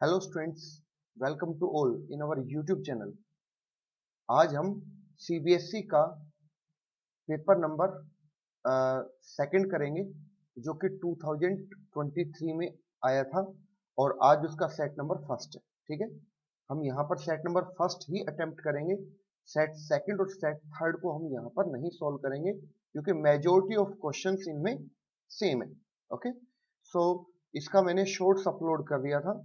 Hello students, welcome to all in our YouTube channel. आज हम CBSE का paper number second करेंगे जो कि 2023 में आया था और आज उसका सेट नंबर फर्स्ट है। ठीक है, हम यहाँ पर सेट नंबर फर्स्ट ही अटेम्प्ट करेंगे। सेट सेकंड और सेट थर्ड को हम यहाँ पर नहीं सॉल्व करेंगे क्योंकि मेजोरिटी ऑफ क्वेश्चंस इनमें सेम है। ओके, सो इसका मैंने शॉर्ट्स अपलोड कर दिया था।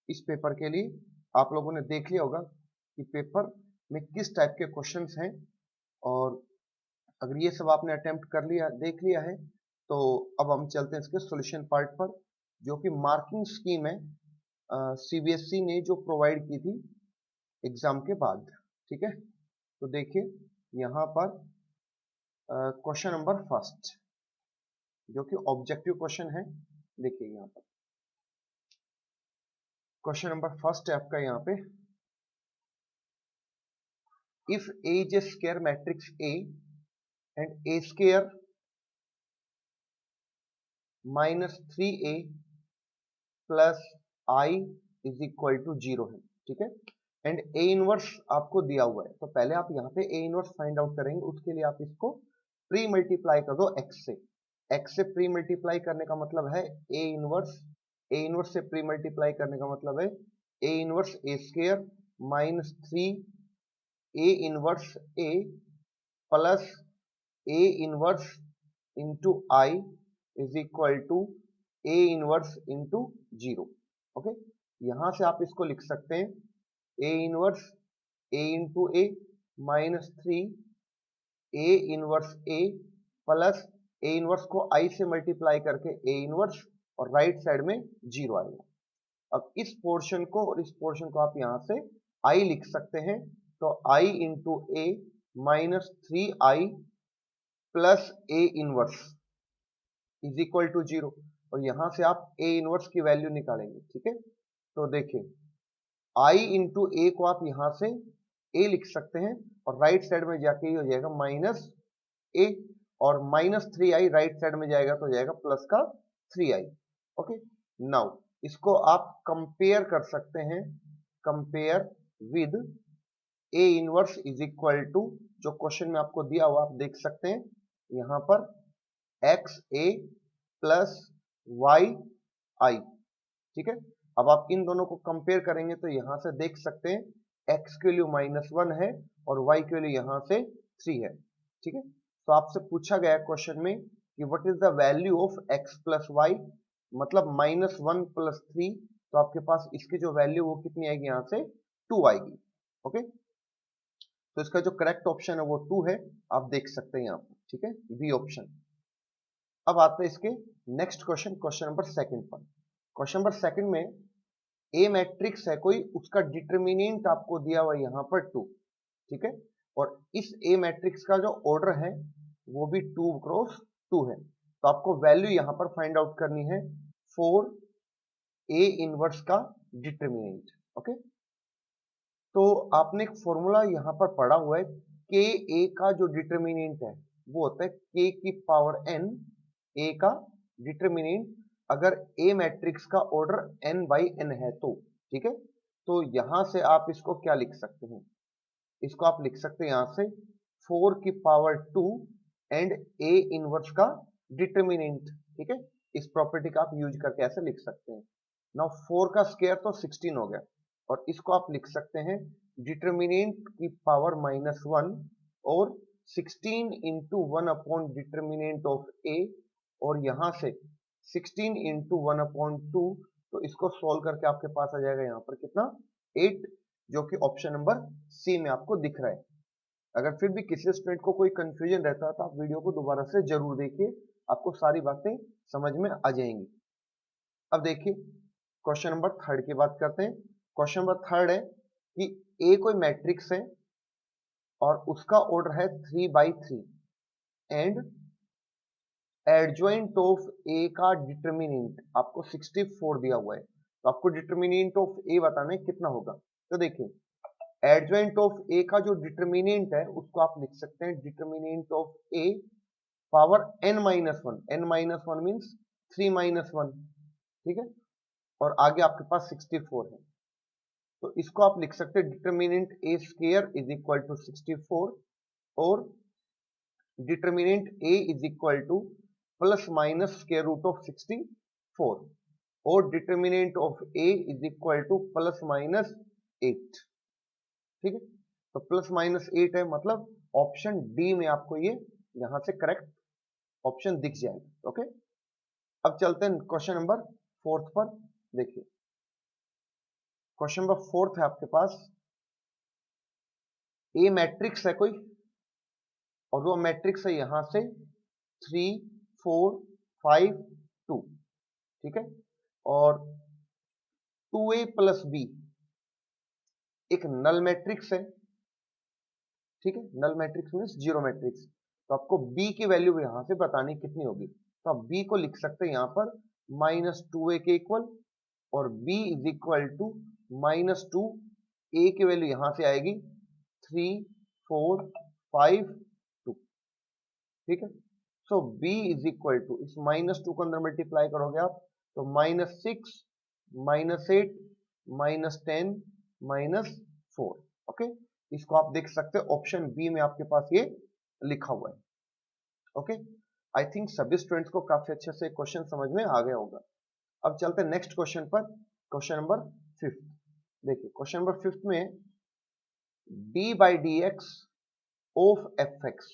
इस पेपर के लिए आप लोगों ने देख लिया होगा कि पेपर में किस टाइप के क्वेश्चंस हैं, और अगर ये सब आपने अटेम्प्ट कर लिया, देख लिया है, तो अब हम चलते हैं इसके सॉल्यूशन पार्ट पर, जो कि मार्किंग स्कीम है सीबीएसई ने जो प्रोवाइड की थी एग्जाम के बाद। ठीक है, तो देखिए यहाँ पर क्वेश्चन नंबर फर्स्ट जो कि ऑब्जेक्टिव क्वेश्चन है। देखिए यहाँ पर क्वेश्चन नंबर फर्स्ट है आपका यहाँ पे, if A is a square matrix A and A square minus 3A plus I is equal to 0 है। ठीक है, एंड A इनवर्स आपको दिया हुआ है, तो पहले आप यहाँ पे A इनवर्स फाइंड आउट करेंगे। उसके लिए आप इसको प्री मल्टीप्लाई कर दो x से। x से प्री मल्टीप्लाई करने का मतलब है A इनवर्स से प्री मल्टीप्लाई करने का मतलब है A inverse A square minus 3 A inverse A plus A inverse into I is equal to A inverse into 0। Okay, यहां से आप इसको लिख सकते हैं A inverse A into A minus 3 A inverse A plus A inverse को I से multiply करके A इनवर्स और राइट साइड में 0 आएगा। अब इस पोर्शन को और इस पोर्शन को आप यहां से I लिख सकते हैं, तो I into A minus 3I plus A inverse is equal to 0, और यहां से आप A इनवर्स की वैल्यू निकालेंगे। ठीक है, तो देखिए I इंटू ए को आप यहां से A लिख सकते हैं और राइट साइड में जाके ये हो जाएगा माइनस A, और माइनस 3I राइट साइड में जाएगा तो जाएगा प्लस का 3I। ओके, नाउ इसको आप कंपेयर कर सकते हैं, compare with A inverse is equal to जो क्वेश्चन में आपको दिया हुआ आप देख सकते हैं यहां पर एक्स ए प्लस वाई आई। ठीक है, अब आप इन दोनों को कंपेयर करेंगे तो यहां से देख सकते हैं x की वैल्यू -1 है और y की वैल्यू यहां से 3 है। ठीक है, तो आपसे पूछा गया क्वेश्चन में कि what is the value of x plus y, मतलब -1 प्लस 3, तो आपके पास इसकी जो वैल्यू वो कितनी आएगी, यहां से 2 आएगी। ओके, तो इसका जो करेक्ट ऑप्शन है वो 2 है, आप देख सकते हैं यहाँ पर। ठीक है, बी ऑप्शन। अब आते हैं इसके next question, question number second पर। क्वेश्चन नंबर सेकंड में ए मैट्रिक्स है कोई, उसका डिटर्मिनेंट आपको दिया हुआ है यहाँ पर 2। ठीक है, और इस ए मैट्रिक्स का जो ऑर्डर है वो भी 2 क्रॉस 2 है, तो आपको वैल्यू यहाँ पर फाइंड आउट करनी है फॉर ए इनवर्स का डिटर्मिनेंट। ओके, तो आपने एक फॉर्मूला यहाँ पर पढ़ा हुआ है, के ए का जो डिटर्मिनेंट है वो होता है के की पावर n, ए का डिटर्मिनेंट अगर ए मैट्रिक्स का ऑर्डर n बाई n है तो। ठीक है, तो यहां से आप इसको क्या लिख सकते हैं, इसको आप लिख सकते हैं यहां से 4 की पावर 2 एंड ए इनवर्स का डिटर्मिनेंट। ठीक है, इस प्रॉपर्टी का आप यूज करके ऐसे लिख सकते हैं। नाउ 4 का स्क्वायर तो 16 हो गया, और इसको आप लिख सकते हैं डिटर्मिनेंट की पावर -1 और 16 इंटू 1 अपॉन डिटर्मिनेंट ऑफ ए, और यहां से 16 इंटू 1 अपॉन 2, तो इसको सोल्व करके आपके पास आ जाएगा यहाँ पर कितना, 8, जो कि ऑप्शन नंबर सी में आपको दिख रहा है। अगर फिर भी किसी स्टूडेंट को कोई कंफ्यूजन रहता है तो आप वीडियो को दोबारा से जरूर देखिए, आपको सारी बातें समझ में आ जाएंगी। अब देखिए क्वेश्चन नंबर थर्ड की बात करते हैं। क्वेश्चन नंबर थर्ड है कि ए कोई मैट्रिक्स है और उसका ऑर्डर है 3/3 एंड एडजॉइंट ऑफ ए का डिटर्मिनेंट आपको 64 दिया हुआ है, तो आपको डिटर्मिनेंट ऑफ ए बताना है कितना होगा। तो देखिए एडजॉइंट ऑफ ए का जो डिटर्मिनेंट है उसको आप लिख सकते हैं determinant of A power n-1, n-1 means 3 - 1। ठीक है, और आगे आपके पास 64 है। तो इसको आप लिख सकते हैं determinant A square is equal to 64 और determinant A is equal to plus minus square root of 64 और determinant of A is equal to plus minus 8। ठीक है, तो प्लस माइनस 8 है, मतलब ऑप्शन डी में आपको ये यहां से करेक्ट ऑप्शन दिख जाएगा। ओके, अब चलते हैं क्वेश्चन नंबर 4 पर। देखिए क्वेश्चन नंबर 4 है आपके पास, ए मैट्रिक्स है कोई और वो मैट्रिक्स है यहां से 3 4 5 2। ठीक है, और 2a प्लस बी एक नल मैट्रिक्स है। ठीक है, null matrix means zero matrix. तो आपको b की वैल्यू यहां से बतानी कितनी होगी, तो आप b को लिख सकते हैं यहां पर -2a के इक्वल और b is equal to -2, a की वैल्यू यहां से आएगी 3 4 5 2। ठीक है, so b is equal to इस -2 को अंदर मल्टीप्लाई करोगे आप तो -6 -8 -10 -4। ओके, इसको आप देख सकते हो ऑप्शन बी में आपके पास ये लिखा हुआ है। ओके, आई थिंक सभी स्टूडेंट्स को काफी अच्छे से क्वेश्चन समझ में आ गया होगा। अब चलते हैं नेक्स्ट क्वेश्चन पर, क्वेश्चन नंबर 5। देखिए क्वेश्चन नंबर 5 में d by D X of F X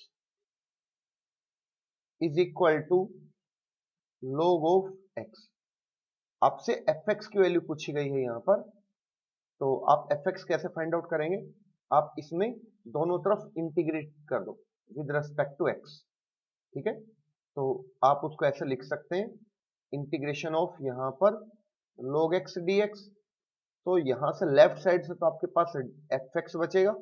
is equal to log of x। आपसे एफ एक्स की वैल्यू पूछी गई है यहां पर, तो आप एफ एक्स कैसे फाइंड आउट करेंगे, आप इसमें दोनों तरफ इंटीग्रेट कर दो विद रेस्पेक्ट टू एक्स। ठीक है, तो आप उसको ऐसे लिख सकते हैं इंटीग्रेशन ऑफ यहां पर log x dx। तो यहां से लेफ्ट साइड से तो आपके पास एफ एक्स बचेगा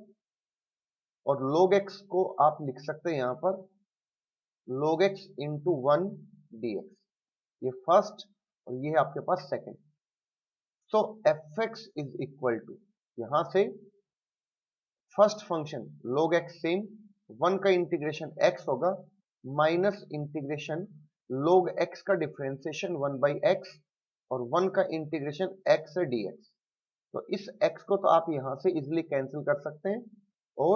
और log x को आप लिख सकते हैं यहां पर log x इंटू 1 dx। ये फर्स्ट और ये है आपके पास second. So F X is equal to यहां से first function log x same 1 का इंटीग्रेशन x होगा माइनस इंटीग्रेशन log x का डिफरेंशिएशन 1 बाई एक्स और 1 का इंटीग्रेशन x से dx। तो इस x को तो आप यहां से इजिली कैंसिल कर सकते हैं और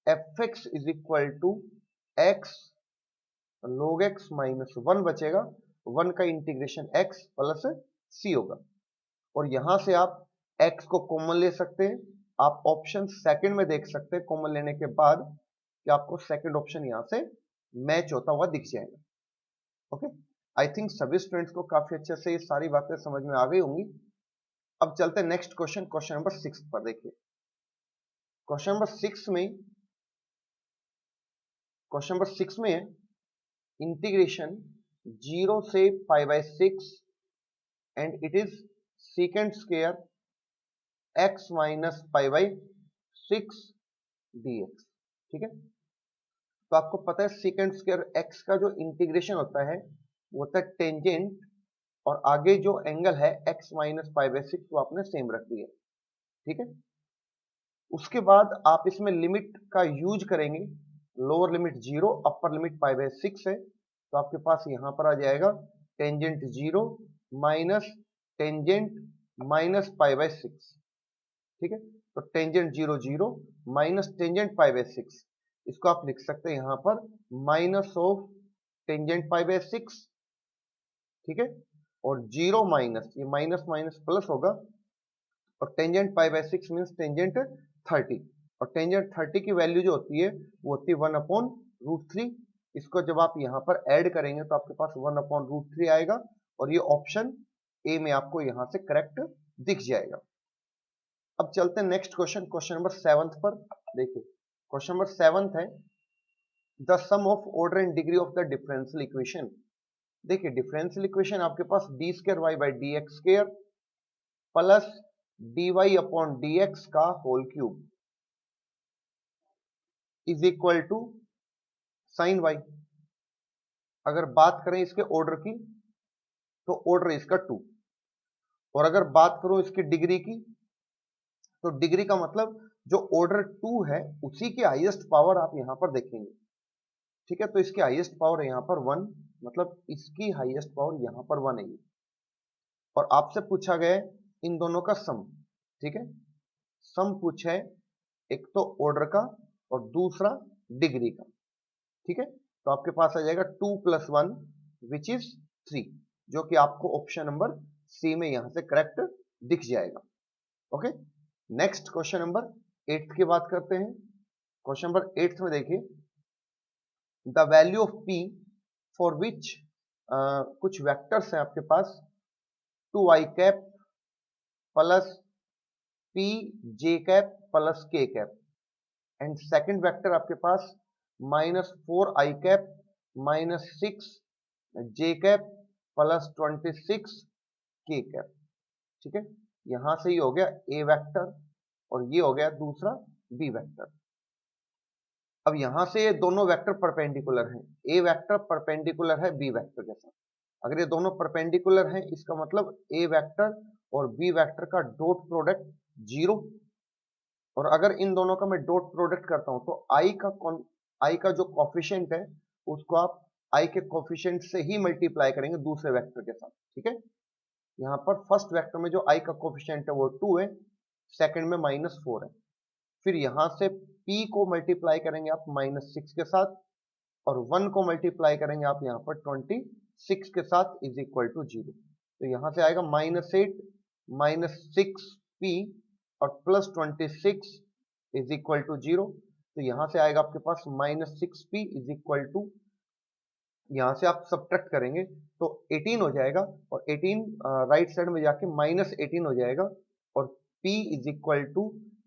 F X is equal to X log x minus 1 बचेगा, 1 का इंटीग्रेशन x प्लस c होगा और यहां से आप x को कॉमन ले सकते हैं। आप ऑप्शन सेकंड में देख सकते हैं कॉमन लेने के बाद कि आपको सेकंड ऑप्शन यहां से मैच होता हुआ दिख जाएगा। ओके, आई थिंक सभी स्टूडेंट्स को काफी अच्छे से ये सारी बातें समझ में आ गई होंगी। अब चलते हैं नेक्स्ट क्वेश्चन, क्वेश्चन नंबर 6 पर। देखिए क्वेश्चन नंबर 6 में है इंटीग्रेशन 0 से pi by 6 and it is second square x minus pi by 6 dx। ठीक है, तो आपको पता है सेकेंड स्क्वायर x का जो इंटीग्रेशन होता है वो होता है टेंजेंट और आगे जो एंगल है x माइनस पाई बाई 6 वो आपने सेम रख दिया। ठीक है, उसके बाद आप इसमें लिमिट का यूज करेंगे, lower limit 0 upper limit pi by 6 है, तो आपके पास यहां पर आ जाएगा tangent 0 minus tangent minus pi by 6। ठीक है, तो tangent 0 0 minus tangent pi by 6, इसको आप लिख सकते हैं यहां पर minus of tangent pi by 6। ठीक है, और 0 माइनस ये माइनस माइनस प्लस होगा और tangent pi by 6 means tangent 30 और टेंजेंट 30 की वैल्यू जो होती है वो होती है 1/√3। इसको जब आप यहां पर ऐड करेंगे तो आपके पास 1/√3 आएगा और ये ऑप्शन ए में आपको यहां से करेक्ट दिख जाएगा। अब चलते हैं नेक्स्ट क्वेश्चन, क्वेश्चन नंबर 7 पर। देखिए क्वेश्चन नंबर 7 है the sum of order and degree of the differential equation. देखिए डिफरेंशियल इक्वेशन आपके पास D square Y by D X square plus D Y upon D X का whole cube is equal to sine Y. अगर बात करें इसके order की तो ऑर्डर इसका 2 और अगर बात करूं इसकी डिग्री की तो डिग्री का मतलब जो ऑर्डर 2 है उसी की हाईएस्ट पावर आप यहां पर देखेंगे। ठीक है, तो इसकी हाईएस्ट पावर है यहां पर 1, मतलब इसकी हाईएस्ट पावर यहां पर 1 है। और आपसे पूछा गया है इन दोनों का सम, ठीक है, सम पूछा है, एक तो ऑर्डर का और दूसरा डिग्री का, ठीक है। तो आपके पास आ जाएगा 2 + 1 विच इज 3, जो कि आपको ऑप्शन नंबर सी में यहां से करेक्ट दिख जाएगा। ओके, नेक्स्ट क्वेश्चन नंबर 8 की बात करते हैं। क्वेश्चन नंबर 8 में देखिए, the value of P for which, कुछ वेक्टर्स हैं आपके पास 2i कैप प्लस पी जे कैप प्लस के कैप, एंड सेकेंड वेक्टर आपके पास -4i कैप -6 जे कैप प्लस 26 के कैप, ठीक है। यहां से ये हो गया ए वेक्टर और ये हो गया दूसरा बी वेक्टर। अब यहां से ये दोनों वेक्टर परपेंडिकुलर हैं, ए वेक्टर परपेंडिकुलर है बी वेक्टर के साथ। अगर ये दोनों परपेंडिकुलर हैं, इसका मतलब ए वेक्टर और बी वेक्टर का डॉट प्रोडक्ट 0। और अगर इन दोनों का मैं डॉट प्रोडक्ट करता हूं तो आई का जो कॉफिशिएंट है उसको आप आई के कॉफिशिएंट से ही मल्टीप्लाई करेंगे दूसरे वेक्टर के साथ, ठीक है। यहाँ पर फर्स्ट वेक्टर में जो आई का कोफिशिएंट है वो 2 है, सेकंड में -4 है। फिर यहां से p को मल्टीप्लाई करेंगे आप -6 के साथ और 1 को मल्टीप्लाई करेंगे आप यहाँ पर 26 के साथ इज इक्वल टू 0। तो यहां से आएगा -8 -6p और प्लस 26 इज इक्वल टू 0। तो यहां से आएगा आपके पास -6p इज इक्वल टू, यहां से आप सब्ट्रैक्ट करेंगे तो 18 हो जाएगा और 18 राइट साइड में जाके -18 हो जाएगा और p is equal to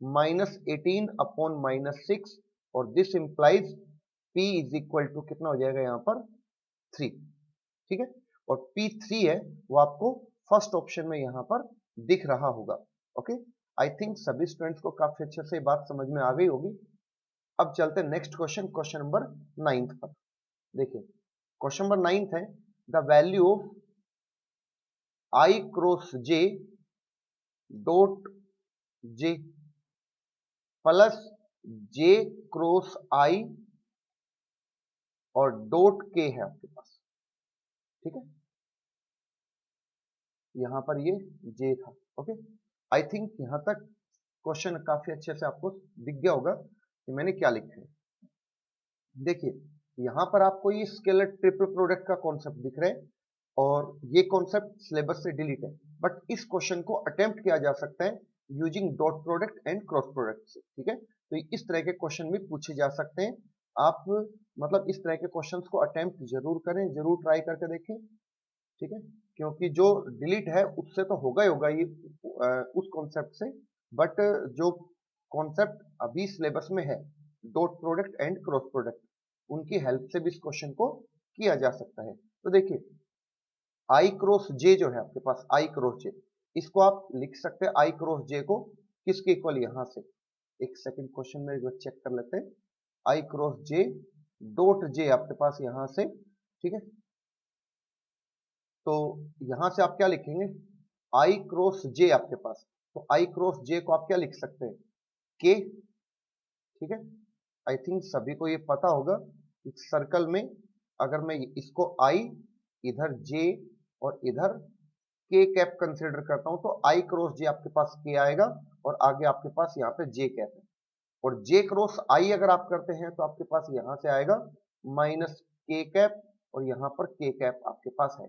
-18 upon -6 और this implies p is equal to कितना हो जाएगा यहाँ पर 3, ठीक है। और p 3 है वो आपको फर्स्ट ऑप्शन में यहाँ पर दिख रहा होगा। ओके, आई थिंक सभी स्टूडेंट्स को काफी अच्छे से बात समझ में आ गई होगी। अब चलते हैं नेक्स्ट क्वेश्चन, क्वेश्चन नंबर 9 पर। देखिए क्वेश्चन नंबर 9 है, the value of I cross J dot J plus J cross I और डॉट के है आपके पास, ठीक है। यहां पर ये जे था। ओके, आई थिंक यहां तक क्वेश्चन काफी अच्छे से आपको दिख गया होगा कि मैंने क्या लिखा है। देखिए यहां पर आपको ये स्केलर ट्रिपल प्रोडक्ट का कॉन्सेप्ट दिख रहा है और ये कॉन्सेप्ट सिलेबस से डिलीट है, बट इस क्वेश्चन को अटेम्प्ट किया जा सकता है using dot product and cross product से, ठीक है। तो इस तरह के क्वेश्चन भी पूछे जा सकते हैं। आप मतलब इस तरह के क्वेश्चंस को अटेम्प्ट जरूर करें, जरूर ट्राई करके देखें, ठीक है। क्योंकि जो डिलीट है उससे तो होगा ही होगा ये उस कॉन्सेप्ट से, बट जो कॉन्सेप्ट अभी सिलेबस में है dot product and cross product, उनकी हेल्प से भी इस क्वेश्चन को किया जा सकता है। तो देखिए आई क्रॉस जे जो है आपके पास, आई क्रॉस जे, इसको आप लिख सकते हैं आई क्रॉस जे को किसके इक्वल, यहां से एक सेकंड क्वेश्चन में चेक कर लेते हैं। आई क्रॉस जे डॉट जे आपके पास यहां से, ठीक है। तो यहां से आप क्या लिखेंगे, आई क्रॉस जे आपके पास, तो आई क्रॉस जे को आप क्या लिख सकते हैं, के, ठीक है। आई थिंक सभी को ये पता होगा इस सर्कल में अगर मैं इसको आई, इधर जे और इधर के कैप कंसिडर करता हूं तो आई क्रॉस जे आपके पास के आएगा और आगे आपके पास यहाँ पे जे कैप है। और जे क्रॉस आई अगर आप करते हैं तो आपके पास यहां से आएगा माइनस के कैप और यहाँ पर के कैप आपके पास है।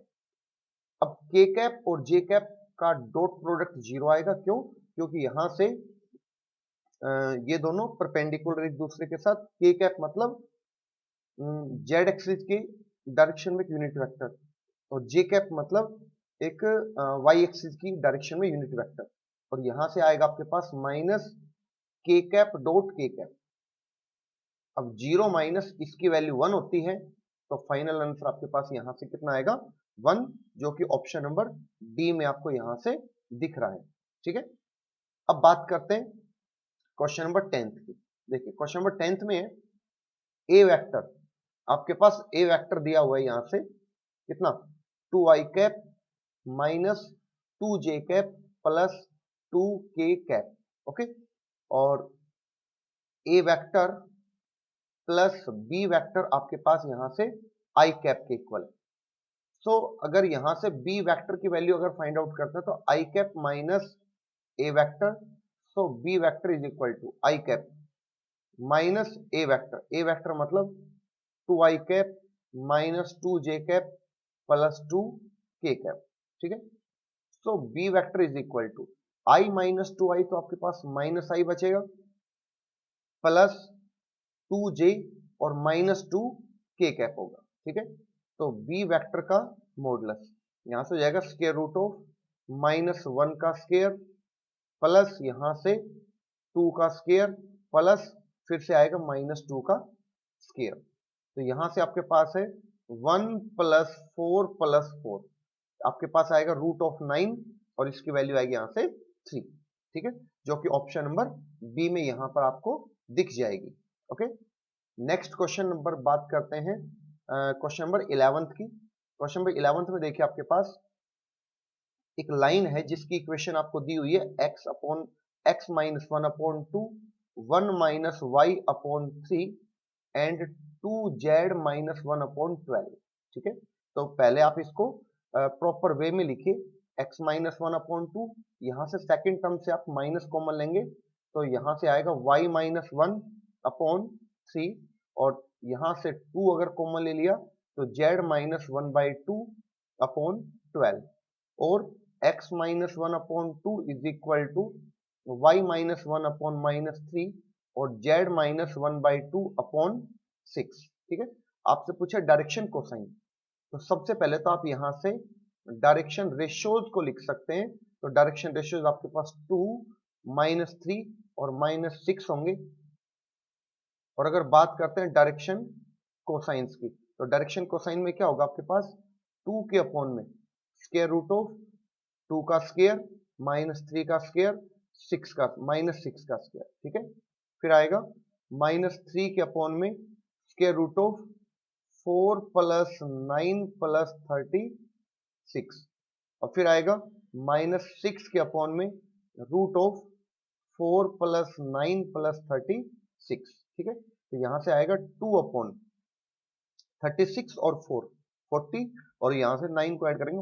अब के कैप और जे कैप का डॉट प्रोडक्ट 0 आएगा, क्यों, क्योंकि यहां से ये दोनों परपेंडिकुलर एक दूसरे के साथ, के कैप मतलब जेड एक्सिस की डायरेक्शन में एक यूनिट वेक्टर और जे कैप मतलब एक वाई एक्सिस की डायरेक्शन में यूनिट वेक्टर। और यहां से आएगा आपके पास माइनस के कैप डॉट के कैप। अब 0 माइनस इसकी वैल्यू 1 होती है तो फाइनल आंसर आपके पास यहां से कितना आएगा 1, जो कि ऑप्शन नंबर डी में आपको यहां से दिख रहा है, ठीक है। अब बात करते हैं क्वेश्चन नंबर 10 की। देखिए क्वेश्चन नंबर 10 में है ए वेक्टर, आपके पास ए वेक्टर दिया हुआ है यहां से कितना 2i cap minus 2j cap plus 2k cap, okay. और ए वेक्टर प्लस बी वेक्टर आपके पास यहां से आई कैप के इक्वल है। सो अगर यहां से बी वेक्टर की वैल्यू अगर फाइंड आउट करते हैं तो I cap minus A vector, so B vector is equal to I cap minus A vector मतलब 2 I cap minus 2 J cap plus 2 K cap, ठीक है। So B vector is equal to I minus 2 I, तो आपके पास minus आई बचेगा plus 2 जे और minus 2 K cap होगा, ठीक है। तो बी वेक्टर का मॉडुलस यहां से हो जाएगा स्क्वायर रूट ऑफ -1 का स्क्वायर प्लस यहां से 2 का स्क्वायर प्लस फिर से आएगा -2 का स्क्वायर। तो यहां से आपके पास है 1 + 4 + 4, आपके पास आएगा √9 और इसकी वैल्यू आएगी यहां से 3, ठीक है, जो कि ऑप्शन नंबर बी में यहां पर आपको दिख जाएगी। ओके, नेक्स्ट क्वेश्चन नंबर बात करते हैं क्वेश्चन नंबर 11th की। क्वेश्चन नंबर 11th में देखिए आपके पास एक लाइन है जिसकी इक्वेशन आपको दी हुई है x - 1/2 1 - y/3 एंड 2z - 1/12, ठीक है। तो पहले आप इसको प्रॉपर वे में लिखिए, x - 1/2, यहां से सेकंड टर्म से आप माइनस कॉमन लेंगे तो यहां से आएगा y - 1/3 और यहां से 2 अगर कॉमन ले लिया तो z - 1/2/12 और x - 1/2 is equal to y - 1/-3 और z - 1/2/6, ठीक है। आपसे पूछा डायरेक्शन कोसाइन, तो सबसे पहले तो आप यहां से डायरेक्शन रेशियोज को लिख सकते हैं। तो डायरेक्शन रेशियोज आपके पास 2 -3 और -6 होंगे। और अगर बात करते हैं डायरेक्शन कोसाइंस की, तो डायरेक्शन कोसाइन में क्या होगा आपके पास 2 के अपॉन में स्क्वायर रूट ऑफ 2 का स्क्वायर -3 का स्क्वायर 6 का स्क्वायर, ठीक है। फिर आएगा -3 के अपॉन में स्क्वायर रूट ऑफ 4 + 9 + 36 और फिर आएगा -6 के अपॉन में रूट ऑफ 4 + 9 + 36, ठीक है। तो यहां से आएगा 2/36 और 4 40 और यहां से 9 को ऐड करेंगे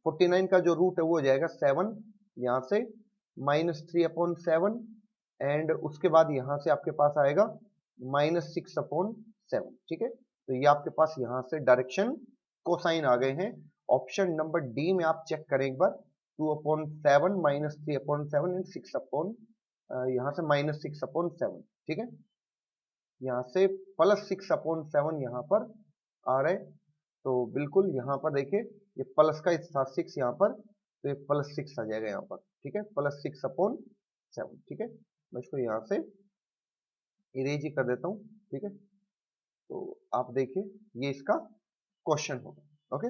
49 का जो रूट है वो हो जाएगा 7, यहां से -3/7 एंड उसके बाद यहां से आपके पास आएगा -6/7, ठीक है। तो ये आपके पास यहां से डायरेक्शन कोसाइन आ गए हैं। ऑप्शन नंबर डी में आप चेक करें एक बार, 2/7 -3/7 एंड 6 यहां से -6/7, ठीक है। यहां से +6/7 यहां पर आ रहे, तो बिल्कुल यहां पर देखिए ये प्लस का था 6 यहाँ पर, तो ये +6 आ जाएगा यहाँ पर, ठीक है, +6/7, ठीक है। मैं इसको यहाँ से इरेज ही कर देता हूँ, ठीक है। तो आप देखिए ये इसका क्वेश्चन होगा। ओके,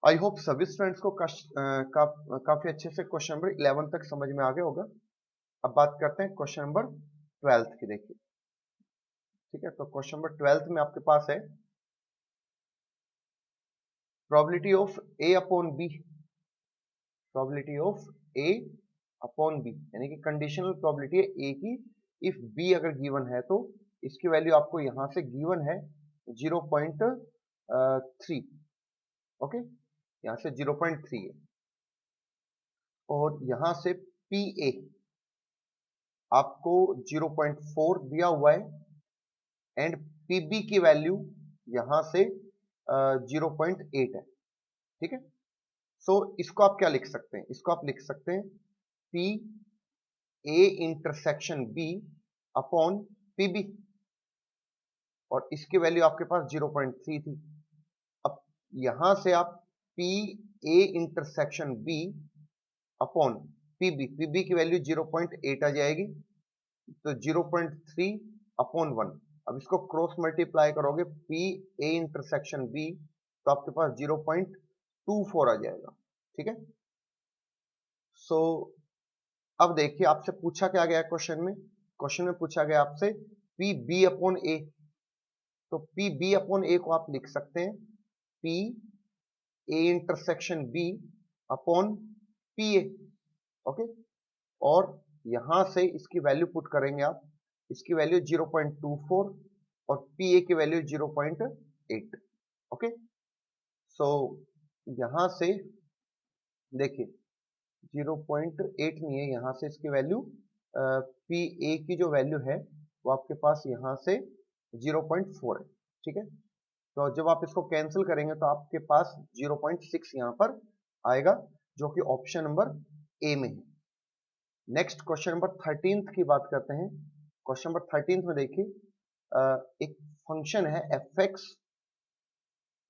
आई होप सभी स्टूडेंट्स को काफी अच्छे से क्वेश्चन नंबर 11 तक समझ में आ गया होगा। अब बात करते हैं क्वेश्चन नंबर 12 की, देखिए, ठीक है। तो क्वेश्चन नंबर 12 में आपके पास है probability of A/B, probability of A/B यानी कि कंडीशनल प्रोबेबिलिटी है A की, इफ B अगर गिवन है तो इसकी वैल्यू आपको यहां से गिवन है 0.3, ओके, यहां से 0.3 है और यहां से PA आपको 0.4 दिया हुआ है एंड PB की वैल्यू यहां से 0.8 है, ठीक है। सो इसको आप क्या लिख सकते हैं, इसको आप लिख सकते हैं P A intersection B upon PB और इसकी वैल्यू आपके पास 0.3 थी। अब यहां से आप P A intersection B upon PB की वैल्यू 0.8 आ जाएगी, तो 0.3 अपॉन 1। अब इसको क्रॉस मल्टीप्लाई करोगे पी ए इंटरसेक्शन बी तो आपके पास 0.24 आ जाएगा, ठीक है। सो अब देखिए आपसे पूछा क्या गया क्वेश्चन में, क्वेश्चन में पूछा गया आपसे पी बी अपॉन ए, तो पी बी अपॉन ए को आप लिख सकते हैं P A intersection B upon P A, okay. और यहां से इसकी वैल्यू पुट करेंगे आप, इसकी वैल्यू 0.24 और पी ए की वैल्यू 0.8, ओके, सो यहां से देखिए 0.8 नहीं है, यहां से इसकी वैल्यू पी ए की जो वैल्यू है वो आपके पास यहां से 0.4 है। ठीक है, तो जब आप इसको कैंसिल करेंगे तो आपके पास 0.6 यहां पर आएगा, जो कि ऑप्शन नंबर ए में है। नेक्स्ट क्वेश्चन नंबर 13 की बात करते हैं। क्वेश्चन नंबर 13 में देखिए एक फंक्शन है एफ एक्स,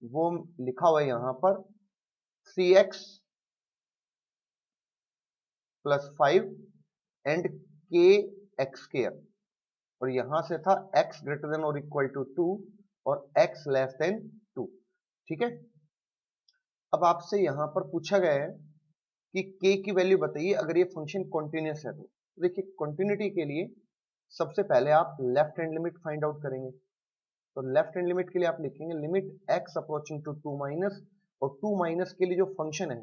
वो लिखा हुआ है यहां पर 3x प्लस 5 एंड के एक्स स्क्वायर, और यहां से था x ग्रेटर देन और इक्वल टू 2 और x लेस देन 2। ठीक है, अब आपसे यहां पर पूछा गया है कि k की वैल्यू बताइए अगर ये फंक्शन कॉन्टिन्यूस है तो। देखिए कॉन्टिन्यूटी के लिए सबसे पहले आप left hand limit find out करेंगे, तो लेफ्ट हैंड लिमिट के लिए आप लिखेंगे limit x approaching to 2 minus, और 2 माइनस के लिए जो फंक्शन है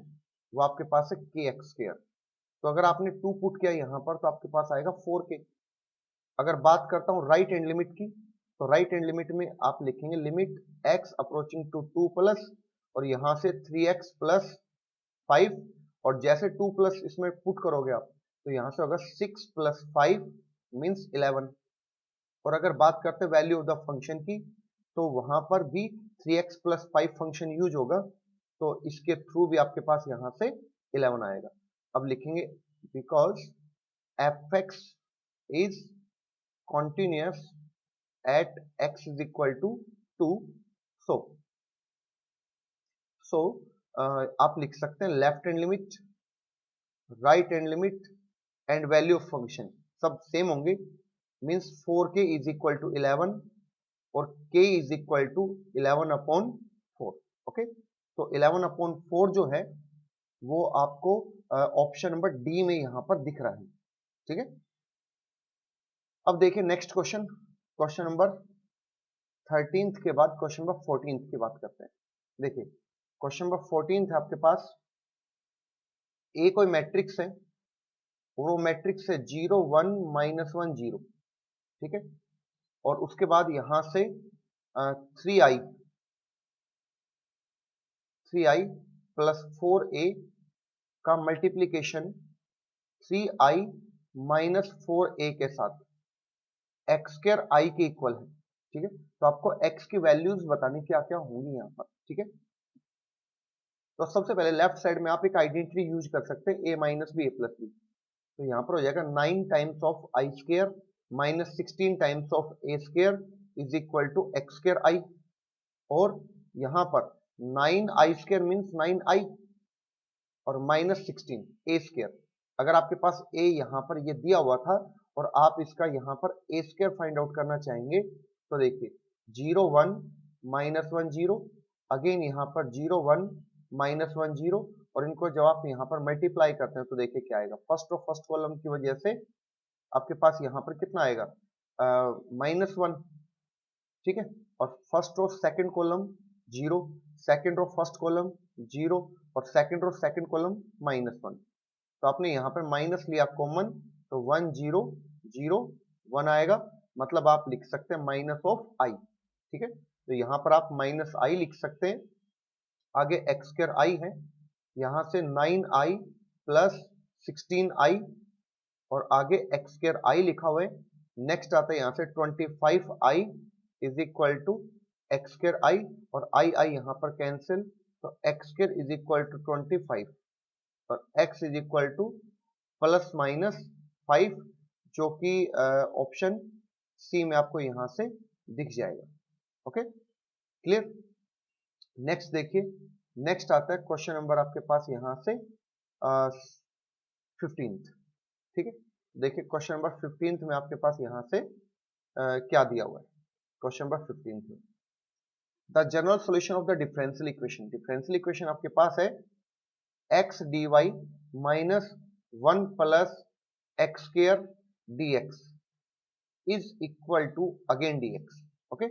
वो आपके पास है के एक्स स्क्वायर। तो अगर आपने 2 पुट किया यहां पर तो आपके पास आएगा 4k। अगर बात करता हूं राइट हैंड लिमिट की, तो राइट हैंड लिमिट में आप लिखेंगे limit x approaching to 2 plus, और यहां से 3x प्लस 5, और जैसे 2 प्लस इसमें पुट करोगे आप तो यहां से होगा 6 प्लस 5 मीन्स 11। और अगर बात करते हैं वैल्यू ऑफ द फंक्शन की, तो वहां पर भी 3x प्लस 5 फंक्शन यूज होगा, तो इसके थ्रू भी आपके पास यहां से 11 आएगा। अब लिखेंगे because F X is continuous at x is equal to 2, so आप लिख सकते हैं left hand limit, right hand limit and value of function सब सेम होंगे, means 4k is equal to 11 और k is equal to 11 upon 4। Okay, तो 11 upon 4 जो है वो आपको ऑप्शन नंबर डी में यहां पर दिख रहा है। ठीक है, अब देखिए नेक्स्ट क्वेश्चन, क्वेश्चन नंबर 13 के बाद क्वेश्चन नंबर 14 की बात करते हैं। देखिए क्वेश्चन नंबर 14 है आपके पास, ए कोई मैट्रिक्स है और वो मैट्रिक्स है 0 1 माइनस 1 0। ठीक है, और उसके बाद यहां से 3i प्लस 4a का मल्टीप्लीकेशन 3i माइनस 4a के साथ एक्स स्क्वायर आई के इक्वल है। ठीक है, तो आपको x की वैल्यूज बतानी क्या क्या होंगी यहाँ पर। ठीक है, तो सबसे पहले लेफ्ट साइड में आप एक आइडेंटिटी यूज कर सकते हैं a minus B A plus B, तो यहाँ पर हो जाएगा 9 times of I square minus 16 times of A square is equal to X square I, और यहाँ पर 9 आई स्क्वायर मीन्स 9 आई और माइनस 16 ए स्क्वायर। अगर आपके पास a यहाँ पर ये दिया हुआ था और आप इसका यहाँ पर ए स्क्वायर फाइंड आउट करना चाहेंगे, तो देखिए 0 1 माइनस 1 0, अगेन यहाँ पर 0 1 माइनस 1 0, और इनको जब आप यहाँ पर मल्टीप्लाई करते हैं तो देखिए क्या आएगा, फर्स्ट और फर्स्ट कॉलम की वजह से आपके पास यहाँ पर कितना आएगा माइनस 1। ठीक है, और फर्स्ट और सेकंड कॉलम 0, सेकंड और फर्स्ट कॉलम 0, और सेकंड और सेकंड कॉलम माइनस 1। तो आपने यहाँ पर माइनस लिया कॉमन, तो 1 0 0 1 आएगा, मतलब आप लिख सकते हैं माइनस ऑफ आई। ठीक है, तो यहाँ पर आप माइनस आई लिख सकते हैं, आगे एक्स स्क्वायर आई है, यहाँ से 9i प्लस 16i, और आगे एक्स स्क्वायर आई लिखा हुआ है। नेक्स्ट आता है यहाँ से 25i is equal to X square I, और आई आई यहाँ पर कैंसिल, तो X square is equal to 25 और x is equal to plus minus 5, जो कि ऑप्शन सी में आपको यहां से दिख जाएगा। Okay, clear. नेक्स्ट देखिए, नेक्स्ट आता है क्वेश्चन नंबर आपके पास यहां से 15। ठीक है, देखिए क्वेश्चन नंबर 15 में आपके पास यहां से क्या दिया हुआ है। क्वेश्चन नंबर 15 में the general solution of the differential equation, differential equation आपके पास है x dy minus 1 plus X square dx is equal to again dx। Okay,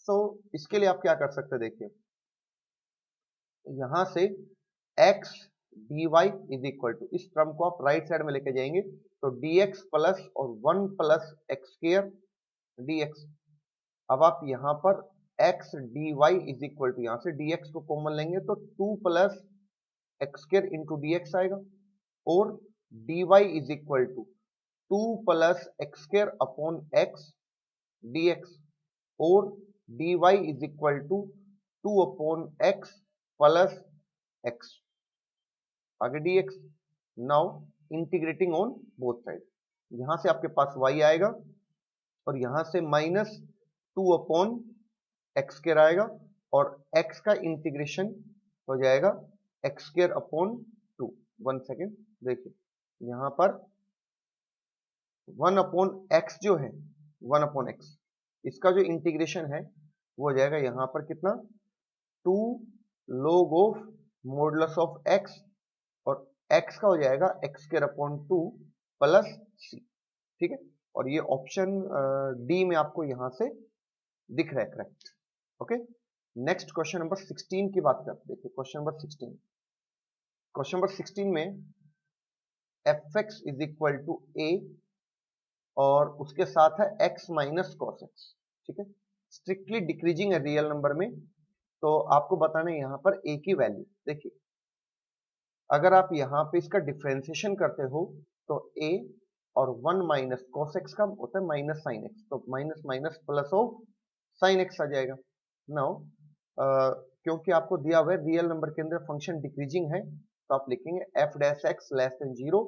so इसके लिए आप क्या कर सकते हैं, देखिए यहां से x dy is equal to, इस टर्म को आप राइट साइड में लेके जाएंगे तो dx प्लस और 1 प्लस एक्स स्क्वायर dx। अब आप यहां पर X D Y is equal to, यहां से dx को कॉमन लेंगे तो 2 plus X square into D X आएगा, और dy is equal to 2 plus X square upon X dx, और dy is equal to 2 upon X plus X, आगे dx। Now integrating on both side, यहां से आपके पास y आएगा और यहां से माइनस 2 अपॉन एक्स स्क्र आएगा, और x का इंटीग्रेशन हो जाएगा एक्स स्क्र अपॉन 2। 1 सेकेंड देखिए, यहां पर 1 अपॉन एक्स जो है, 1 अपॉन एक्स, इसका जो इंटीग्रेशन है वो हो जाएगा यहां पर कितना, 2 log of modulus of x, और x का हो जाएगा एक्स स्क्र अपॉन 2 प्लस सी, ठीक है। और ये ऑप्शन डी में आपको यहां से दिख रहा है correct. Okay, next question number 16 की बात करते हैं। देखिए क्वेश्चन नंबर 16, क्वेश्चन नंबर 16 में F X is equal to A और उसके साथ है x माइनस कॉस एक्स, ठीक है। स्ट्रिक्टली डिक्रीजिंग है रियल नंबर में, तो आपको बताना है यहाँ पर a की वैल्यू। देखिए अगर आप यहाँ पे इसका डिफरेंशिएशन करते हो तो a और 1 माइनस कॉस एक्स का होता है माइनस साइन एक्स, तो minus minus plus of sine X आ जाएगा। नाउ क्योंकि आपको दिया हुआ है रियल नंबर के अंदर फंक्शन डिक्रीजिंग है, तो आप लिखेंगे F dash X less than 0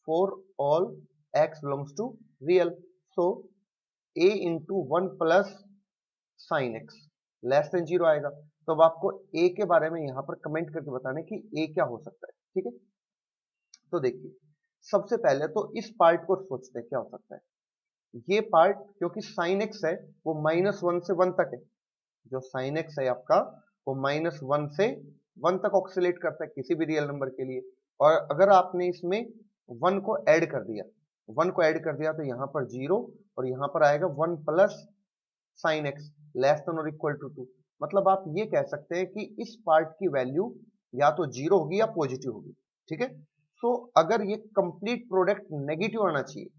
for all X belongs to real. So a into 1 plus sine X less than 0 आएगा। तो अब आपको a के बारे में यहाँ पर कमेंट करके बताना कि a क्या हो सकता है, ठीक है। तो देखिए सबसे पहले तो इस पार्ट को सोचते हैं क्या हो सकता है। ये पार्ट क्योंकि साइन एक्स है वो -1 से 1 तक है, जो साइन एक्स है आपका वो -1 से 1 तक ऑक्सीलेट करता है किसी भी रियल नंबर के लिए। और अगर आपने इसमें 1 को ऐड कर दिया, 1 को ऐड कर दिया तो यहाँ पर 0 और यहाँ पर आएगा 1 plus sine X less than और इक्वल टू 2। मतलब आप ये कह सकते हैं कि इस पार्ट की वैल्यू या तो 0 होगी या पॉजिटिव होगी, ठीक है। सो अगर ये कंप्लीट प्रोडक्ट नेगेटिव आना चाहिए,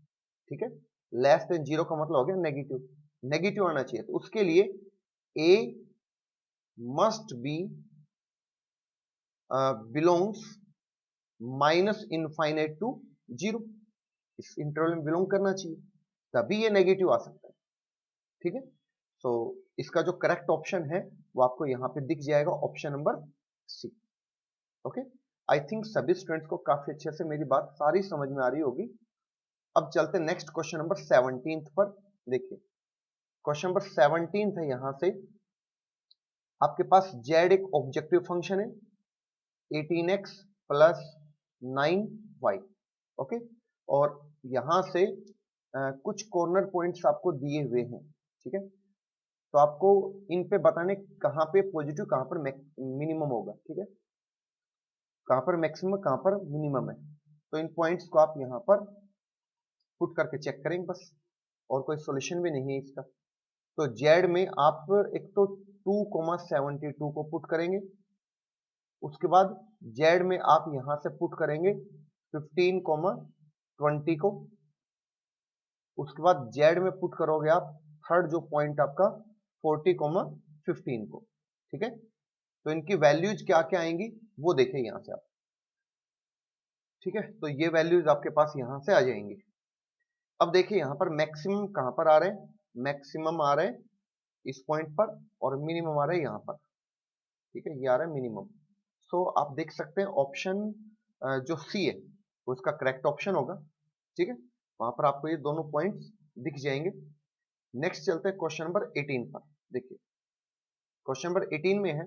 ठीक है, लेस देन 0 का मतलब हो गया नेगेटिव, नेगेटिव आना चाहिए, तो उसके लिए a must be belongs minus infinite to 0, इस इंटरवल में बिलोंग करना चाहिए, तभी ये नेगेटिव आ सकता है, ठीक है। सो इसका जो करेक्ट ऑप्शन है वो आपको यहाँ पे दिख जाएगा, option number C. Okay, I think सभी स्टूडेंट्स को काफी अच्छे से मेरी बात सारी समझ में आ रही होगी। अब चलते नेक्स्ट क्वेश्चन नंबर 17 पर। देखिए क्वेश्चन नंबर 17 है, यहां से आपके पास z एक ऑब्जेक्टिव फंक्शन है 18x प्लस 9y, ओके, और यहां से कुछ कॉर्नर पॉइंट्स आपको दिए हुए हैं, ठीक है। तो आपको इन पे बताने कहां पे पॉजिटिव कहां पर मिनिमम होगा, ठीक है, कहां पर मैक्सिमम कहां पर मिनिमम है। तो इन पॉइंट्स को आप यहां पर पुट करके चेक करेंगे बस, और कोई सॉल्यूशन भी नहीं है इसका। तो z में आप एक तो 2,72 को पुट करेंगे, उसके बाद z में आप यहां से पुट करेंगे 15,20 को, उसके बाद z में पुट करोगे आप थर्ड जो पॉइंट आपका 40,15 को, ठीक है। तो इनकी वैल्यूज क्या क्या आएंगी वो देखें यहां से आप, ठीक है। तो ये वैल्यूज आपके पास यहां से आ जाएंगी। अब देखिए यहां पर मैक्सिमम कहां पर आ रहे हैं, मैक्सिमम आ रहे हैं इस पॉइंट पर, और मिनिमम आ रहे हैं यहां पर, ठीक है, ये आ रहा है मिनिमम। सो आप देख सकते हैं ऑप्शन जो सी है वो इसका करेक्ट ऑप्शन होगा, ठीक है। वहां पर आपको ये दोनों पॉइंट्स दिख जाएंगे। नेक्स्ट चलते हैं क्वेश्चन नंबर 18 पर। देखिए क्वेश्चन नंबर 18 में है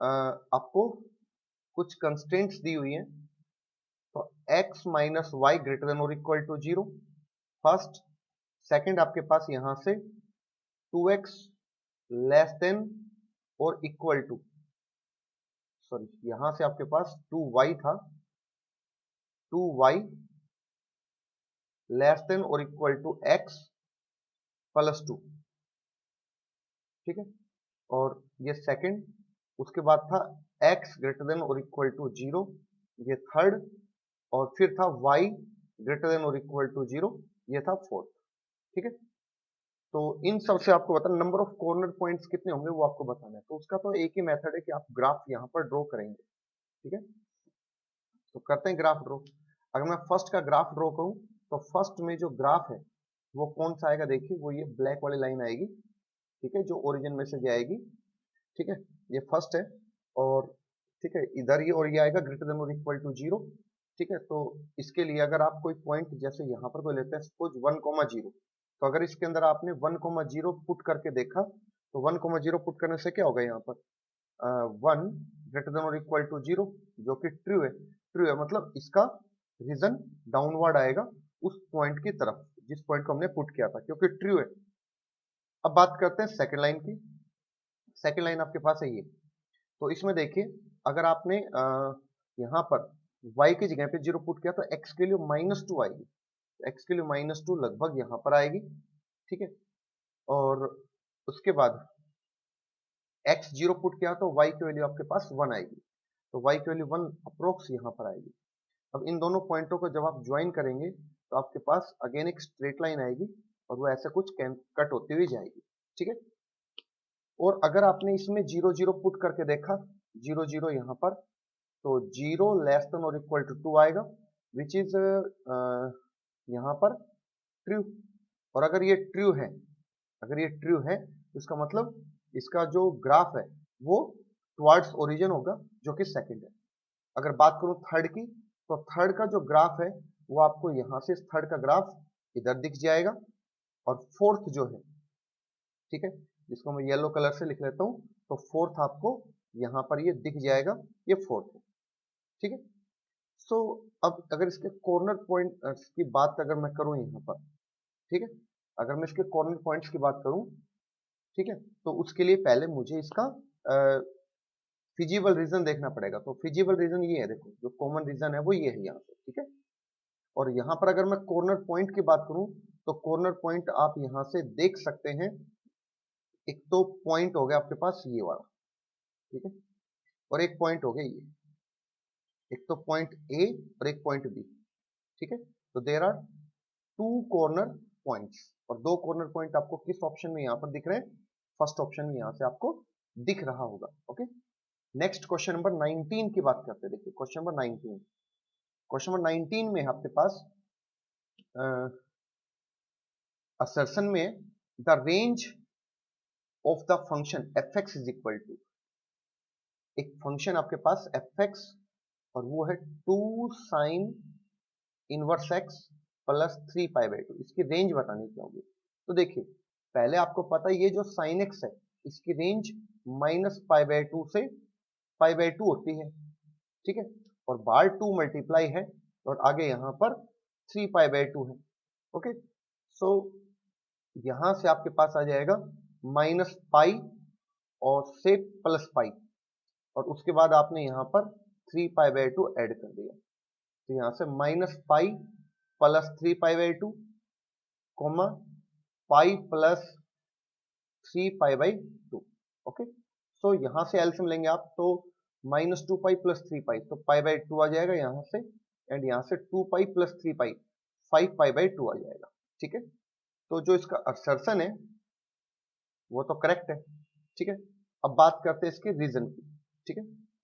आपको कुछ कंस्ट्रेंट्स दी हुई है, तो x minus Y greater than और इक्वल टू 0 फर्स्ट, सेकंड आपके पास यहां से 2x लेस देन और इक्वल टू, सॉरी यहां से आपके पास 2y था, 2y लेस देन और इक्वल टू x प्लस 2, ठीक है। और ये सेकंड, उसके बाद था x ग्रेटर देन और इक्वल टू 0, ये थर्ड, और फिर था y ग्रेटर देन और इक्वल टू 0, ये था फोर्थ, ठीक है। तो इन सब से आपको बताना, नंबर ऑफ कॉर्नर पॉइंट्स कितने होंगे वो आपको बताना है। तो उसका तो एक ही मेथड है कि आप ग्राफ यहाँ पर ड्रॉ करेंगे, ठीक है। तो करते हैं ग्राफ ड्रॉ। अगर मैं फर्स्ट का ग्राफ ड्रॉ करूं तो फर्स्ट में जो ग्राफ है वो कौन सा आएगा, देखिए वो ये ब्लैक वाली लाइन आएगी, ठीक है, जो ओरिजिन में से जाएगी, ठीक है, ये फर्स्ट है। और ठीक है, इधर ये और ये आएगा ग्रेटर देन और इक्वल टू 0, ठीक है। तो इसके लिए अगर आप कोई पॉइंट जैसे यहाँ पर कोई लेते हैं सपोज 1,0, तो अगर इसके अंदर आपने 1,0 पुट करके देखा तो 1,0 पुट करने से क्या होगा, यहाँ पर 1 ग्रेटर देन और इक्वल टू 0, जो कि ट्रू है। ट्रू है मतलब इसका रीजन डाउनवर्ड आएगा उस पॉइंट की तरफ जिस पॉइंट को हमने पुट किया था, क्योंकि ट्रू है। अब बात करते हैं सेकंड लाइन की। सेकंड लाइन आपके पास है ये। तो इसमें देखिए अगर आपने यहाँ पर y की जगह पे 0 पुट किया तो x के लिए -2 आएगी, x के लिए -2 लगभग यहाँ पर आएगी, ठीक है। और उसके बाद x 0 पुट किया तो y की वैल्यू आपके पास 1 आएगी, तो y की वैल्यू 1 अप्रोक्स यहाँ पर आएगी। अब इन दोनों पॉइंटों को जब आप ज्वाइन करेंगे तो आपके पास अगेन एक स्ट्रेट लाइन आएगी और वो ऐसे कुछ कट होती हुई जाएगी, ठीक है। और अगर आपने इसमें 0 0 पुट करके देखा 0 0 यहाँ पर, तो 0 लेस देन और इक्वल टू 2 आएगा, विच इज यहाँ पर ट्रू। और अगर ये ट्रू है, अगर ये ट्रू है तो इसका मतलब इसका जो ग्राफ है वो टुवर्ड्स ओरिजिन होगा, जो कि सेकंड है। अगर बात करूं थर्ड की, तो थर्ड का जो ग्राफ है वो आपको यहां से थर्ड का ग्राफ इधर दिख जाएगा। और फोर्थ जो है, ठीक है, जिसको मैं येलो कलर से लिख लेता हूं, तो फोर्थ आपको यहां पर ये दिख जाएगा, ये फोर्थ है, ठीक है। सो अब अगर इसके कॉर्नर पॉइंट की बात अगर मैं करूं यहाँ पर, ठीक है, अगर मैं इसके कॉर्नर पॉइंट्स की बात करूं, ठीक है, तो उसके लिए पहले मुझे इसका फिजिबल रीजन देखना पड़ेगा। तो फिजिबल रीजन ये है, देखो जो कॉमन रीजन है वो ये है यहाँ पे, ठीक है। और यहाँ पर अगर मैं कॉर्नर पॉइंट की बात करूं तो कॉर्नर पॉइंट आप यहाँ से देख सकते हैं। एक तो पॉइंट हो गया आपके पास ये वाला, ठीक है, और एक पॉइंट हो गया ये, एक तो पॉइंट ए और एक पॉइंट बी, ठीक है। तो देयर आर 2 कॉर्नर पॉइंट्स, और 2 कॉर्नर पॉइंट आपको किस ऑप्शन में यहाँ पर दिख रहे हैं, फर्स्ट ऑप्शन में यहाँ से आपको दिख रहा होगा, ओके। नेक्स्ट क्वेश्चन नंबर 19 की बात करते हैं। देखिए क्वेश्चन नंबर 19, क्वेश्चन नंबर 19 में आपके पास असर्शन में the range of the function F X is equal to, एक फंक्शन आपके पास एफ एक्स और वो है 2 sine inverse X plus 3 pi by 2, इसकी रेंज बतानी क्या होगी। तो देखिए पहले आपको पता है ये जो साइन एक्स है इसकी रेंज -π/2 से π/2 होती है, ठीक है, और बार 2 मल्टीप्लाई है और आगे यहाँ पर 3 π/2 है, ओके। सो यहाँ से आपके पास आ जाएगा -π और से +π, और उसके बाद आपने यहाँ पर 3 π/2 ऐड कर दिया, तो यहाँ से -π plus 3 π/2 comma pi plus 3 π/2, okay. So यहाँ से एलसीएम लेंगे आप तो -2π प्लस 3π, तो π/2 आ जाएगा यहाँ से, एंड यहाँ से 2π प्लस 3π 5π/2 आ जाएगा, ठीक है। तो जो इसका असर्शन है वो तो करेक्ट है, ठीक है। अब बात करते हैं इसके रीजन की, ठीक है।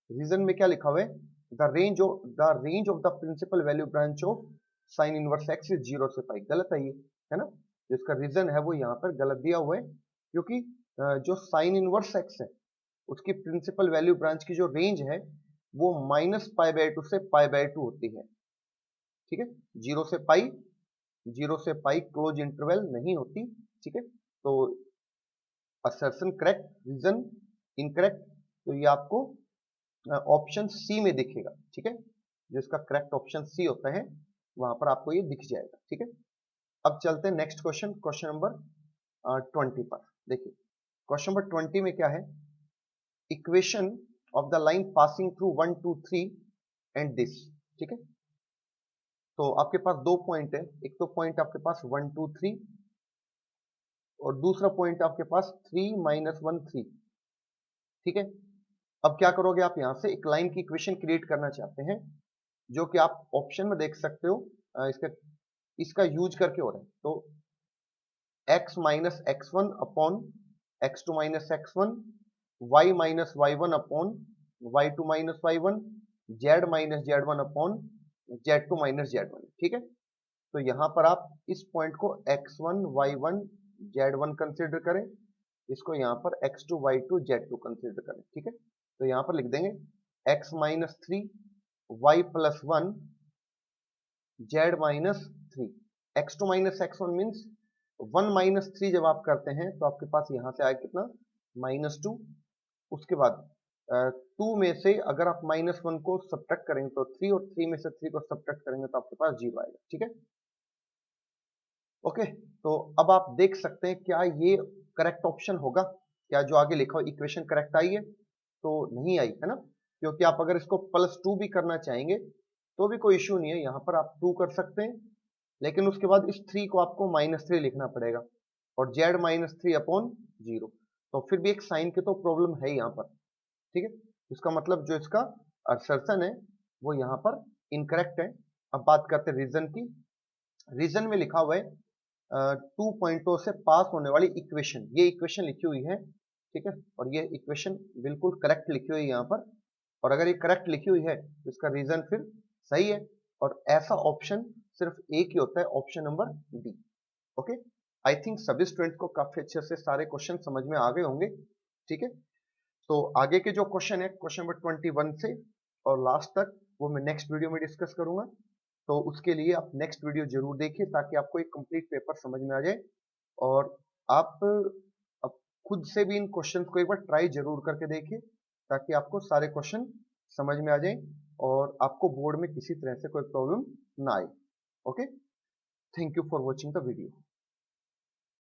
रीजन में क्या लिखा हुआ है, the range of the principal value branch of sine inverse X is 0 से पाई, गलत है ये, है ना। जिसका रीजन है वो यहाँ पर गलत दिया हुआ है, क्योंकि जो साइन इनवर्स एक्स है उसकी प्रिंसिपल वैल्यू ब्रांच की जो रेंज है वो -π/2 से π/2 होती है, ठीक है। 0 से पाई, 0 से पाई क्लोज इंटरवल नहीं होती, ठीक है। तो असर्शन करेक्ट, रीजन इनकरेक्ट, तो ये आपको ऑप्शन सी में दिखेगा, ठीक है। जो इसका करेक्ट ऑप्शन सी होता है वहां पर आपको ये दिख जाएगा, ठीक है। अब चलते हैं नेक्स्ट क्वेश्चन, क्वेश्चन नंबर 20 पर। देखिए क्वेश्चन नंबर 20 में क्या है, equation of the line passing through 1 2 3 and this, ठीक है। तो आपके पास 2 पॉइंट है, एक तो पॉइंट आपके पास 1 2 3 और दूसरा पॉइंट आपके पास 3 -1 3, ठीक है। अब क्या करोगे, आप यहां से एक लाइन की इक्वेशन क्रिएट करना चाहते हैं, जो कि आप ऑप्शन में देख सकते हो, इसका यूज करके हो रहा है। तो x minus x1 upon x2 minus x1, y minus y1 upon y2 minus y1, z minus z1 upon z2 minus z1। ठीक है, तो यहां पर आप इस पॉइंट को x1 y1 z1 कंसिडर करें, इसको यहां पर x2 y2 z2 कंसिडर करें। ठीक है, तो यहां पर लिख देंगे x minus 3 y plus 1 z minus 3। x2 minus x1 means 1 minus 3 जब आप करते हैं तो आपके पास यहां से आएगा कितना, -2। उसके बाद 2 में से अगर आप -1 को सब्ट्रैक्ट करेंगे तो 3, और 3 में से 3 को सब्ट्रैक्ट करेंगे तो आपके पास 0 आएगा। ठीक है, ओके। तो अब आप देख सकते हैं क्या ये करेक्ट ऑप्शन होगा, क्या जो आगे लिखा हो इक्वेशन करेक्ट आई है? तो नहीं आई है ना, क्योंकि आप अगर इसको +2 भी करना चाहेंगे तो भी कोई इश्यू नहीं है, यहां पर आप 2 कर सकते हैं, लेकिन उसके बाद इस 3 को आपको -3 लिखना पड़ेगा और z माइनस 3 अपॉन 0, तो फिर भी एक साइन की तो प्रॉब्लम है यहाँ पर। ठीक है, इसका मतलब जो इसका असर्शन है वो यहाँ पर इनकरेक्ट है। अब बात करते हैं रीजन की। रीजन में लिखा हुआ है 2 पॉइंटों से पास होने वाली इक्वेशन, ये इक्वेशन लिखी हुई है। ठीक है, और ये इक्वेशन बिल्कुल करेक्ट लिखी हुई है यहाँ पर, और अगर ये करेक्ट लिखी हुई है तो इसका रीजन फिर सही है, और ऐसा ऑप्शन सिर्फ एक ही होता है, option number D. Okay, I think सभी स्टूडेंट्स को काफी अच्छे से सारे क्वेश्चन समझ में आ गए होंगे। ठीक है, तो आगे के जो क्वेश्चन है क्वेश्चन नंबर 21 से और लास्ट तक वो मैं नेक्स्ट वीडियो में डिस्कस करूंगा, तो उसके लिए आप नेक्स्ट वीडियो जरूर देखिए ताकि आपको एक कंप्लीट पेपर समझ में आ जाए, और आप अब खुद से भी इन क्वेश्चंस को एक बार ट्राई जरूर करके देखिए ताकि आपको सारे क्वेश्चन समझ में आ जाए और आपको बोर्ड में किसी तरह से कोई प्रॉब्लम ना आए। Okay, thank you for watching the video.